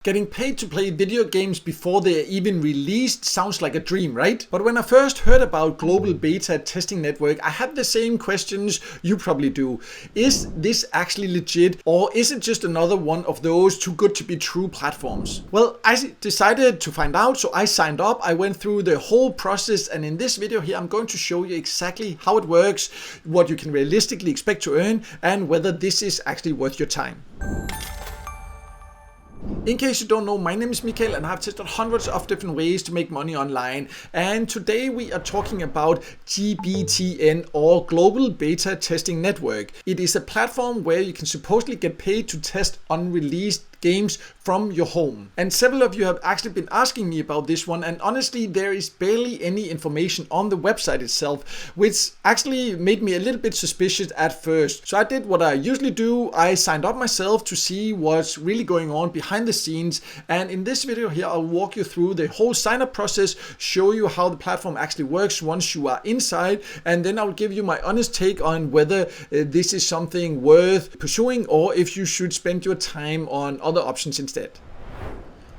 Getting paid to play video games before they are even released sounds like a dream, right? But when I first heard about Global Beta Testing Network, I had the same questions you probably do. Is this actually legit, or is it just another one of those too good to be true platforms? Well, I decided to find out, so I signed up. I went through the whole process, and in this video here, I'm going to show you exactly how it works, what you can realistically expect to earn, and whether this is actually worth your time. In case you don't know, my name is Mikael and I've tested hundreds of different ways to make money online. And today we are talking about GBTN, or Global Beta Testing Network. It is a platform where you can supposedly get paid to test unreleased games from your home. And several of you have actually been asking me about this one, and honestly there is barely any information on the website itself, which actually made me a little bit suspicious at first. So I did what I usually do. I signed up myself to see what's really going on behind the scenes, and in this video here I'll walk you through the whole sign up process, show you how the platform actually works once you are inside, and then I'll give you my honest take on whether this is something worth pursuing or if you should spend your time on other options instead.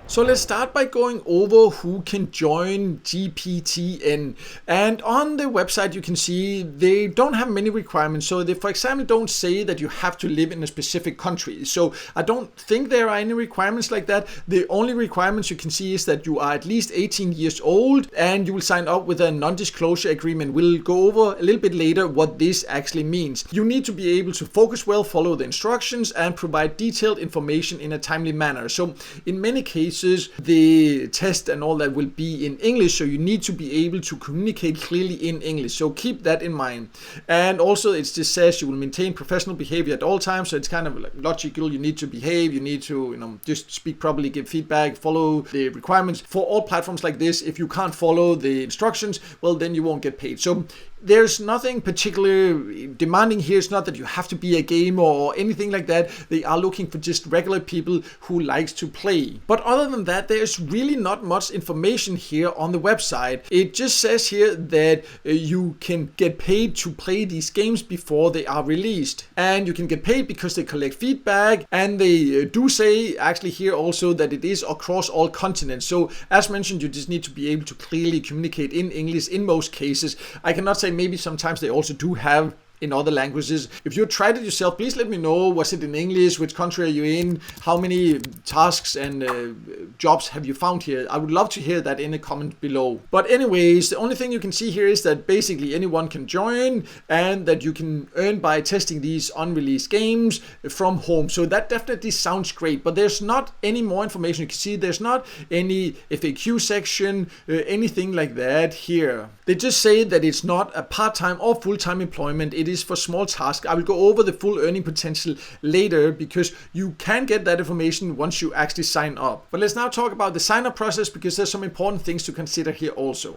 So let's start by going over who can join GBTN. And on the website you can see they don't have many requirements. So they, for example, don't say that you have to live in a specific country. So I don't think there are any requirements like that. The only requirements you can see is that you are at least 18 years old and you will sign up with a non-disclosure agreement. We'll go over a little bit later what this actually means. You need to be able to focus well, follow the instructions, and provide detailed information in a timely manner. So in many cases the test and all that will be in English, so you need to be able to communicate clearly in English, so keep that in mind. And also it just says you will maintain professional behavior at all times, so it's kind of like logical. You need to behave, you need to just speak properly, give feedback, follow the requirements. For all platforms like this, if you can't follow the instructions, well then you won't get paid. So there's nothing particularly demanding here. It's not that you have to be a gamer or anything like that. They are looking for just regular people who likes to play. But other than that, there's really not much information here on the website. It just says here that you can get paid to play these games before they are released. And you can get paid because they collect feedback, and they do say actually here also that it is across all continents. So as mentioned, you just need to be able to clearly communicate in English in most cases. I cannot say maybe sometimes they also do have in other languages. If you tried it yourself, please let me know. Was it in English? Which country are you in? How many tasks and jobs have you found here? I would love to hear that in a comment below. But anyways, the only thing you can see here is that basically anyone can join and that you can earn by testing these unreleased games from home. So that definitely sounds great, but there's not any more information. You can see there's not any FAQ section, anything like that here. They just say that it's not a part-time or full-time employment. It is for small tasks. I will go over the full earning potential later because you can get that information once you actually sign up. But let's now talk about the sign up process, because there's some important things to consider here also.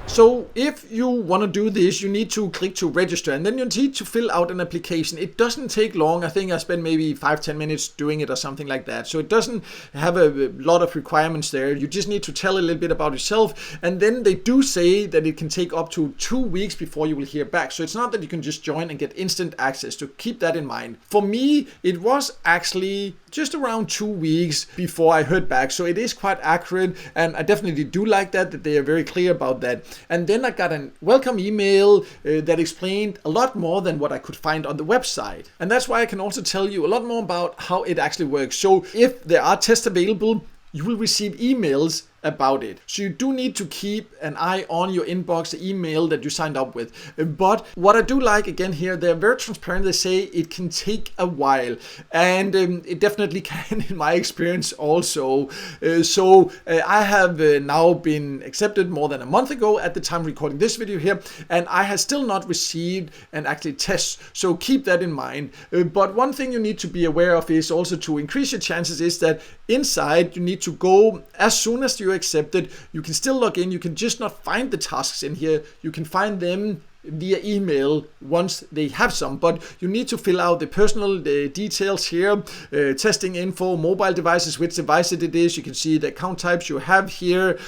So if you want to do this, you need to click to register, and then you need to fill out an application. It doesn't take long. I think I spent maybe 5-10 minutes doing it or something like that. So it doesn't have a lot of requirements there. You just need to tell a little bit about yourself, and then they do say that it can take up to 2 weeks before you will hear back. So it's not that you can just join and get instant access, so keep that in mind. For me, it was actually just around 2 weeks before I heard back. So it is quite accurate, and I definitely do like that they are very clear about that. And then I got a welcome email that explained a lot more than what I could find on the website. And that's why I can also tell you a lot more about how it actually works. So if there are tests available, you will receive emails about it. So you do need to keep an eye on your inbox, the email that you signed up with. But what I do like again here, they're very transparent. They say it can take a while, and it definitely can in my experience also. I have now been accepted more than a month ago at the time recording this video here, and I have still not received an actual test. So keep that in mind. But one thing you need to be aware of is also to increase your chances is that inside you need to go as soon as you're accepted. You can still log in. You can just not find the tasks in here. You can find them via email once they have some, but you need to fill out the personal details here, testing info, mobile devices, which device it is. You can see the account types you have here,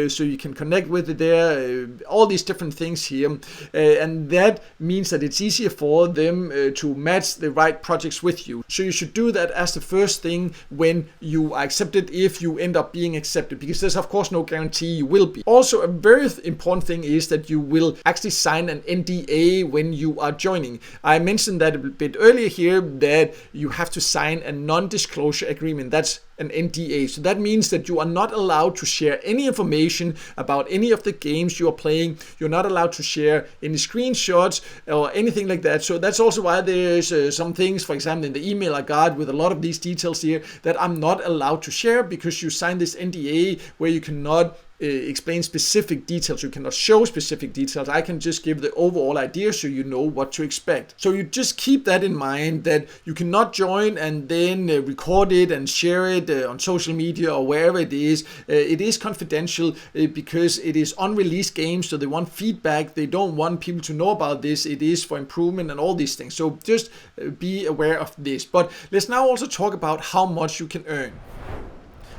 so you can connect with it there, all these different things here, and that means that it's easier for them to match the right projects with you. So you should do that as the first thing when you are accepted, if you end up being accepted, because there's of course no guarantee you will be. Also, a very important thing is that you will actually sign an NDA when you are joining. I mentioned that a bit earlier here, that you have to sign a non-disclosure agreement. That's an NDA. So that means that you are not allowed to share any information about any of the games you are playing. You're not allowed to share any screenshots or anything like that. So that's also why there's some things, for example, in the email I got with a lot of these details here, that I'm not allowed to share, because you sign this NDA where you cannot explain specific details, you cannot show specific details. I can just give the overall idea so you know what to expect. So you just keep that in mind, that you cannot join and then record it and share it on social media or wherever it is. It is confidential because it is unreleased games, so they want feedback. They don't want people to know about this. It is for improvement and all these things. So just be aware of this. But let's now also talk about how much you can earn.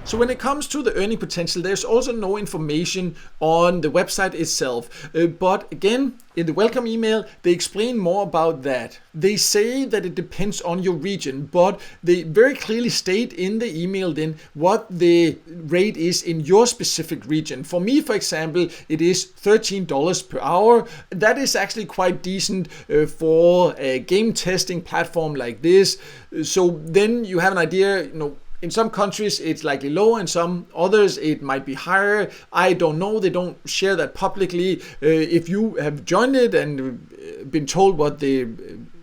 So when it comes to the earning potential, there's also no information on the website itself. But again, in the welcome email, they explain more about that. They say that it depends on your region, but they very clearly state in the email then what the rate is in your specific region. For me, for example, it is $13 per hour. That is actually quite decent for a game testing platform like this. So then you have an idea, in some countries it's likely lower, in some others it might be higher. I don't know, they don't share that publicly. If you have joined it and been told what the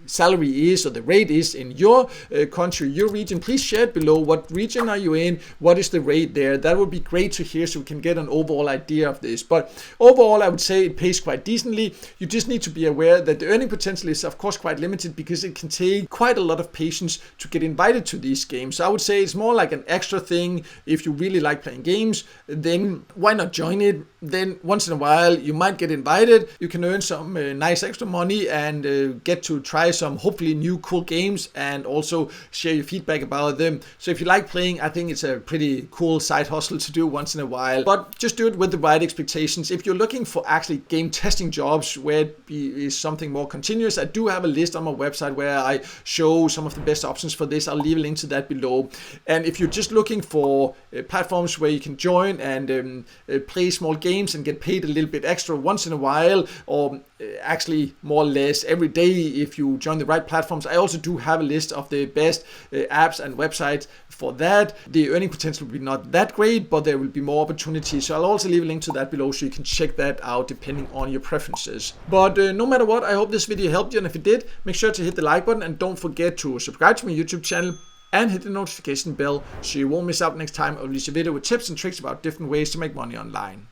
salary is or the rate is in your country, your region, please share it below. What region are you in? What is the rate there? That would be great to hear so we can get an overall idea of this. But overall, I would say it pays quite decently. You just need to be aware that the earning potential is of course quite limited, because it can take quite a lot of patience to get invited to these games. So I would say it's more like an extra thing. If you really like playing games, then why not join it? Then once in a while you might get invited. You can earn some nice extra money and get to try some hopefully new cool games and also share your feedback about them. So if you like playing, I think it's a pretty cool side hustle to do once in a while, but just do it with the right expectations. If you're looking for actually game testing jobs where it is something more continuous, I do have a list on my website where I show some of the best options for this. I'll leave a link to that below. And if you're just looking for platforms where you can join and play small games and get paid a little bit extra once in a while, or actually more or less every day if you join the right platforms, I also do have a list of the best apps and websites for that. The earning potential will be not that great, but there will be more opportunities. So I'll also leave a link to that below so you can check that out depending on your preferences. But no matter what, I hope this video helped you, and if it did, make sure to hit the like button and don't forget to subscribe to my YouTube channel and hit the notification bell so you won't miss out next time I release a video with tips and tricks about different ways to make money online.